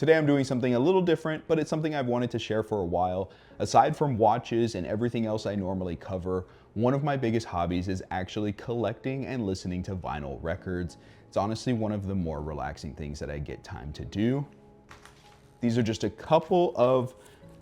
Today I'm doing something a little different, but it's something I've wanted to share for a while. Aside from watches and everything else I normally cover, one of my biggest hobbies is actually collecting and listening to vinyl records. It's honestly one of the more relaxing things that I get time to do. These are just a couple of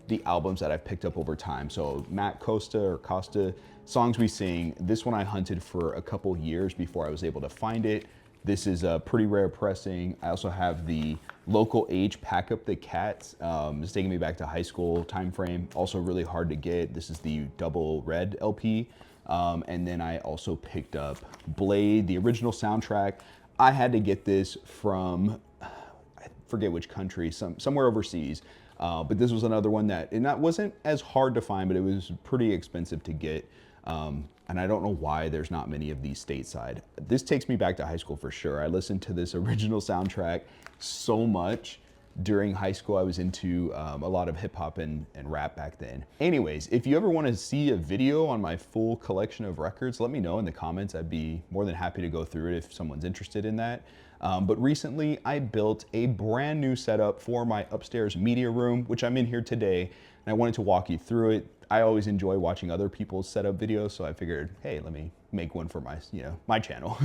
the albums that I've picked up over time. So Matt Costa, Songs We Sing. This one I hunted for a couple years before I was able to find it. This is a pretty rare pressing. I also have the Local H Pack Up the Cats. It's taking me back to high school time frame. Also really hard to get. This is the double red LP. And then I also picked up Blade, the original soundtrack. I had to get this from, I forget which country, somewhere overseas. But this was another one that wasn't as hard to find, but it was pretty expensive to get. And I don't know why there's not many of these stateside. This takes me back to high school for sure. I listened to this original soundtrack so much during high school. I was into a lot of hip hop and rap back then. Anyways, if you ever want to see a video on my full collection of records, let me know in the comments. I'd be more than happy to go through it if someone's interested in that. But recently I built a brand new setup for my upstairs media room, which I'm in here today, and I wanted to walk you through it. I always enjoy watching other people's setup videos, so I figured, hey, let me make one for my channel.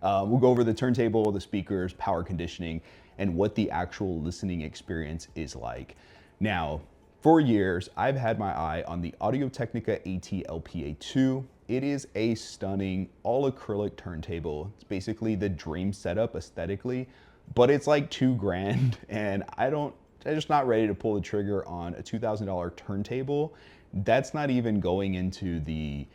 We'll go over the turntable, the speakers, power conditioning, and what the actual listening experience is like. Now, for years, I've had my eye on the Audio-Technica AT-LPA2. It is a stunning all acrylic turntable. It's basically the dream setup aesthetically, but it's like $2,000, and I'm just not ready to pull the trigger on a $2,000 turntable. That's not even going into the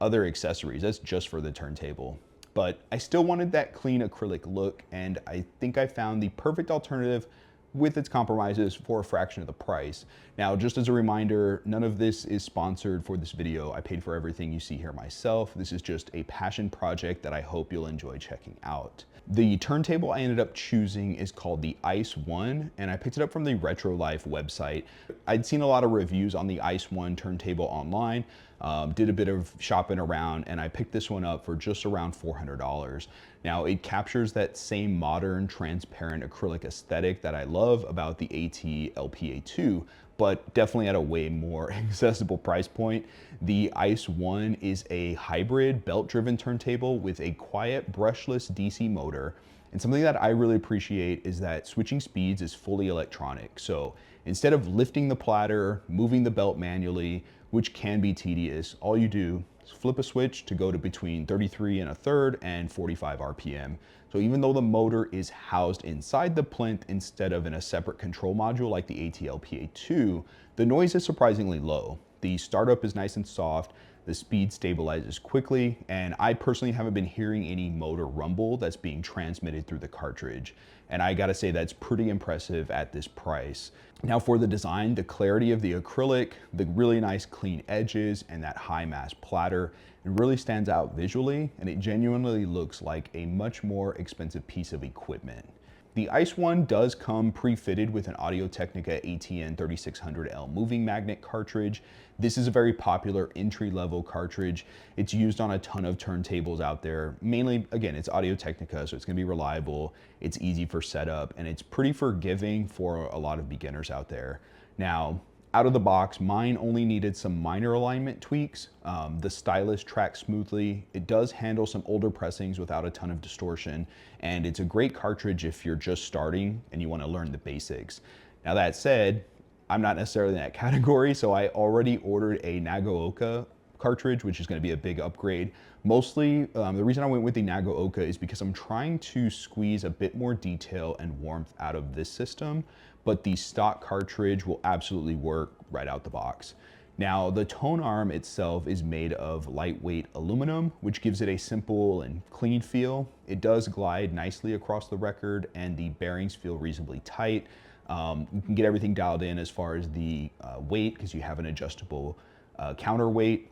other accessories. That's just for the turntable. But I still wanted that clean acrylic look, and I think I found the perfect alternative with its compromises for a fraction of the price. Now, just as a reminder, none of this is sponsored for this video. I paid for everything you see here myself. This is just a passion project that I hope you'll enjoy checking out. The turntable I ended up choosing is called the ICE1, and I picked it up from the Retrolife website. I'd seen a lot of reviews on the ICE1 turntable online, did a bit of shopping around, and I picked this one up for just around $400. Now, it captures that same modern, transparent acrylic aesthetic that I love about the AT-LPA2, but definitely at a way more accessible price point. The ICE1 is a hybrid belt-driven turntable with a quiet brushless DC motor. And something that I really appreciate is that switching speeds is fully electronic. So instead of lifting the platter, moving the belt manually, which can be tedious, all you do is flip a switch to go to between 33 1/3 and 45 RPM. So even though the motor is housed inside the plinth instead of in a separate control module like the AT-LPA2, the noise is surprisingly low. The startup is nice and soft, the speed stabilizes quickly, and I personally haven't been hearing any motor rumble that's being transmitted through the cartridge. And I gotta say that's pretty impressive at this price. Now for the design, the clarity of the acrylic, the really nice clean edges, and that high mass platter, it really stands out visually, and it genuinely looks like a much more expensive piece of equipment. The ICE1 does come pre-fitted with an Audio-Technica ATN 3600L moving magnet cartridge. This is a very popular entry-level cartridge. It's used on a ton of turntables out there. Mainly, again, it's Audio-Technica, so it's gonna be reliable, it's easy for setup, and it's pretty forgiving for a lot of beginners out there. Now, out of the box, mine only needed some minor alignment tweaks. The stylus tracks smoothly. It does handle some older pressings without a ton of distortion, and it's a great cartridge if you're just starting and you want to learn the basics. Now that said, I'm not necessarily in that category, so I already ordered a Nagaoka cartridge, which is going to be a big upgrade. Mostly, the reason I went with the Nagaoka is because I'm trying to squeeze a bit more detail and warmth out of this system, but the stock cartridge will absolutely work right out the box. Now, the tone arm itself is made of lightweight aluminum, which gives it a simple and clean feel. It does glide nicely across the record, and the bearings feel reasonably tight. You can get everything dialed in as far as the weight, because you have an adjustable counterweight.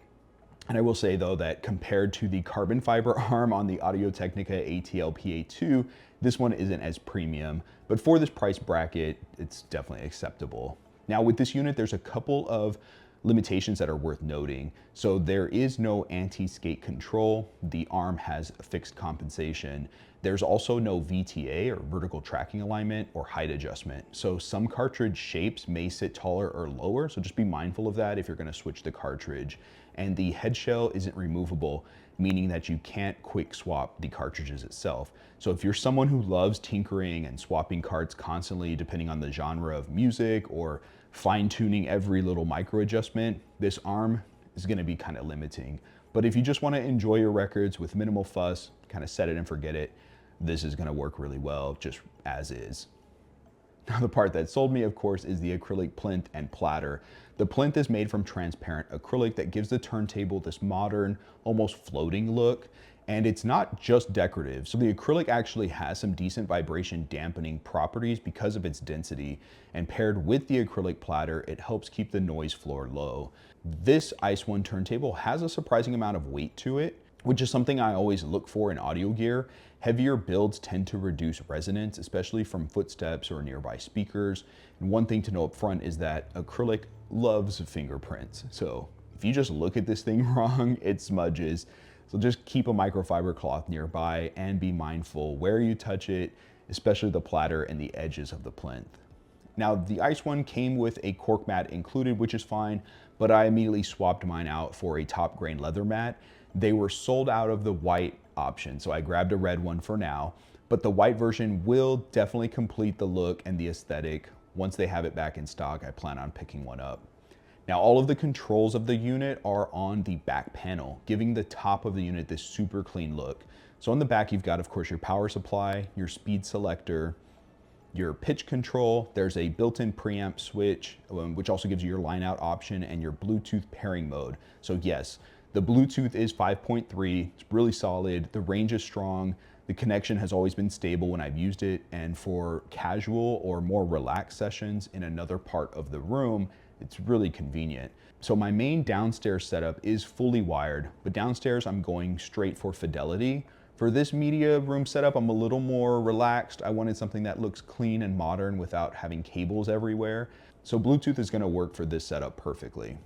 And I will say though that compared to the carbon fiber arm on the Audio-Technica AT-LPA2, this one isn't as premium, but for this price bracket, it's definitely acceptable. Now with this unit, there's a couple of limitations that are worth noting. So there is no anti-skate control. The arm has a fixed compensation. There's also no VTA or vertical tracking alignment or height adjustment. So some cartridge shapes may sit taller or lower. So just be mindful of that if you're gonna switch the cartridge. And the head shell isn't removable, meaning that you can't quick swap the cartridges itself. So if you're someone who loves tinkering and swapping carts constantly depending on the genre of music or fine-tuning every little micro adjustment, this arm is gonna be kind of limiting. But if you just wanna enjoy your records with minimal fuss, kind of set it and forget it, this is gonna work really well just as is. Now the part that sold me, of course, is the acrylic plinth and platter. The plinth is made from transparent acrylic that gives the turntable this modern, almost floating look. And it's not just decorative. So the acrylic actually has some decent vibration dampening properties because of its density. And paired with the acrylic platter, it helps keep the noise floor low. This ICE1 turntable has a surprising amount of weight to it, which is something I always look for in audio gear. Heavier builds tend to reduce resonance, especially from footsteps or nearby speakers. And one thing to know up front is that acrylic loves fingerprints. So if you just look at this thing wrong, it smudges. So just keep a microfiber cloth nearby and be mindful where you touch it, especially the platter and the edges of the plinth. Now the ICE1 came with a cork mat included, which is fine, but I immediately swapped mine out for a top grain leather mat. They were sold out of the white option, so I grabbed a red one for now, but the white version will definitely complete the look and the aesthetic. Once they have it back in stock, I plan on picking one up. Now, all of the controls of the unit are on the back panel, giving the top of the unit this super clean look. So on the back, you've got, of course, your power supply, your speed selector, your pitch control. There's a built-in preamp switch, which also gives you your line out option and your Bluetooth pairing mode. So yes, the Bluetooth is 5.3, it's really solid, the range is strong, the connection has always been stable when I've used it, and for casual or more relaxed sessions in another part of the room, it's really convenient. So my main downstairs setup is fully wired, but downstairs I'm going straight for fidelity. For this media room setup, I'm a little more relaxed. I wanted something that looks clean and modern without having cables everywhere. So Bluetooth is gonna work for this setup perfectly.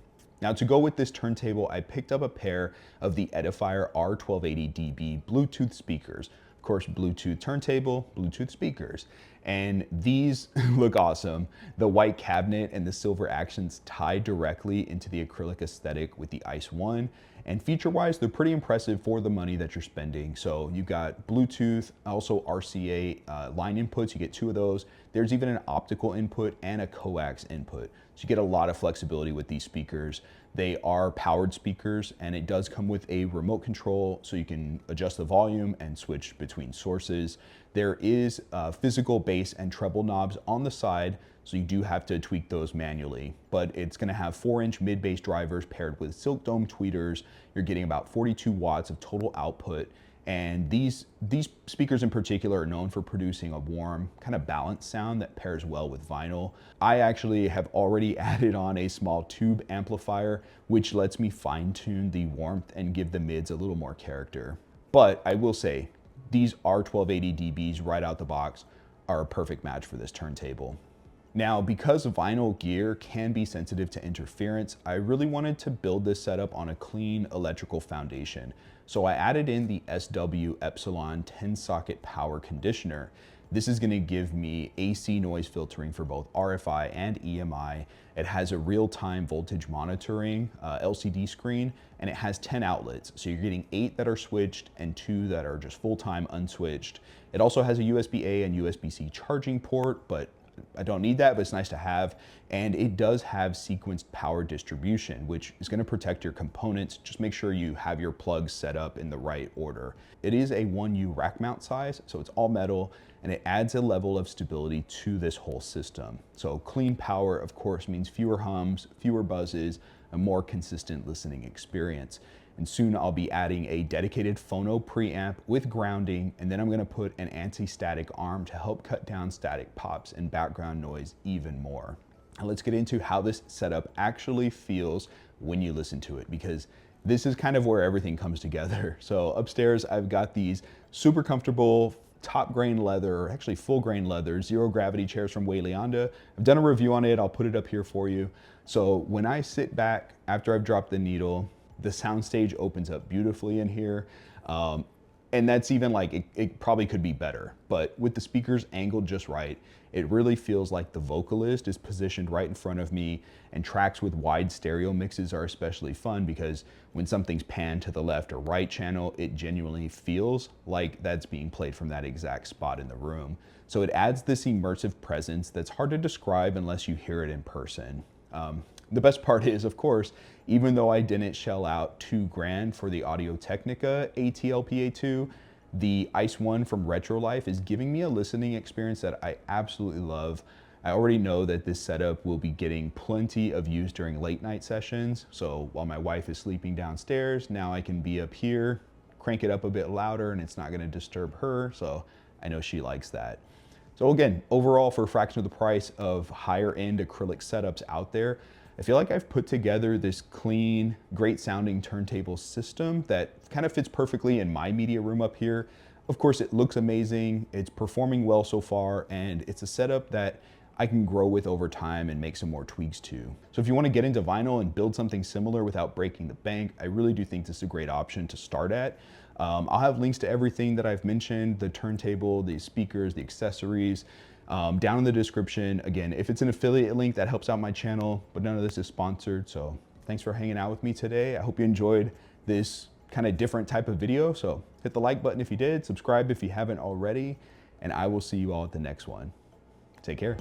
Now to go with this turntable, I picked up a pair of the Edifier R1280dB Bluetooth speakers. Of course, Bluetooth turntable, Bluetooth speakers. And these look awesome. The white cabinet and the silver accents tie directly into the acrylic aesthetic with the ICE1. And feature-wise, they're pretty impressive for the money that you're spending. So you've got Bluetooth, also RCA line inputs, you get 2 of those. There's even an optical input and a coax input. So you get a lot of flexibility with these speakers. They are powered speakers and it does come with a remote control so you can adjust the volume and switch between sources. There is physical bass and treble knobs on the side, so you do have to tweak those manually, but it's gonna have 4-inch mid-bass drivers paired with silk dome tweeters. You're getting about 42 watts of total output. And these speakers in particular are known for producing a warm, kind of balanced sound that pairs well with vinyl. I actually have already added on a small tube amplifier, which lets me fine-tune the warmth and give the mids a little more character. But I will say, these R1280dBs right out the box are a perfect match for this turntable. Now, because vinyl gear can be sensitive to interference, I really wanted to build this setup on a clean electrical foundation. So I added in the SW Epsilon 10-socket power conditioner. This is gonna give me AC noise filtering for both RFI and EMI. It has a real-time voltage monitoring LCD screen, and it has 10 outlets. So you're getting 8 that are switched and 2 that are just full-time unswitched. It also has a USB-A and USB-C charging port, but I don't need that, but it's nice to have. And it does have sequenced power distribution, which is gonna protect your components. Just make sure you have your plugs set up in the right order. It is a 1U rack mount size, so it's all metal, and it adds a level of stability to this whole system. So clean power, of course, means fewer hums, fewer buzzes, a more consistent listening experience. And soon I'll be adding a dedicated phono preamp with grounding, and then I'm gonna put an anti-static arm to help cut down static pops and background noise even more. Now let's get into how this setup actually feels when you listen to it, because this is kind of where everything comes together. So upstairs, I've got these super comfortable top grain leather, or actually full grain leather, zero gravity chairs from Wayleanda. I've done a review on it. I'll put it up here for you. So when I sit back after I've dropped the needle, the soundstage opens up beautifully in here. And that's even like, it probably could be better, but with the speakers angled just right, it really feels like the vocalist is positioned right in front of me, and tracks with wide stereo mixes are especially fun because when something's panned to the left or right channel, it genuinely feels like that's being played from that exact spot in the room. So it adds this immersive presence that's hard to describe unless you hear it in person. The best part is, of course, even though I didn't shell out $2,000 for the Audio-Technica ATLPA2, the ICE1 from Retrolife is giving me a listening experience that I absolutely love. I already know that this setup will be getting plenty of use during late night sessions. So while my wife is sleeping downstairs, now I can be up here, crank it up a bit louder, and it's not gonna disturb her. So I know she likes that. So again, overall, for a fraction of the price of higher end acrylic setups out there, I feel like I've put together this clean, great sounding turntable system that kind of fits perfectly in my media room up here. Of course, it looks amazing, it's performing well so far, and it's a setup that I can grow with over time and make some more tweaks to. So if you want to get into vinyl and build something similar without breaking the bank, I really do think this is a great option to start at. I'll have links to everything that I've mentioned, the turntable, the speakers, the accessories, down in the description. Again, if it's an affiliate link, that helps out my channel, but none of this is sponsored. So thanks for hanging out with me today. I hope you enjoyed this kind of different type of video. So hit the like button if you did, subscribe if you haven't already, and I will see you all at the next one. Take care.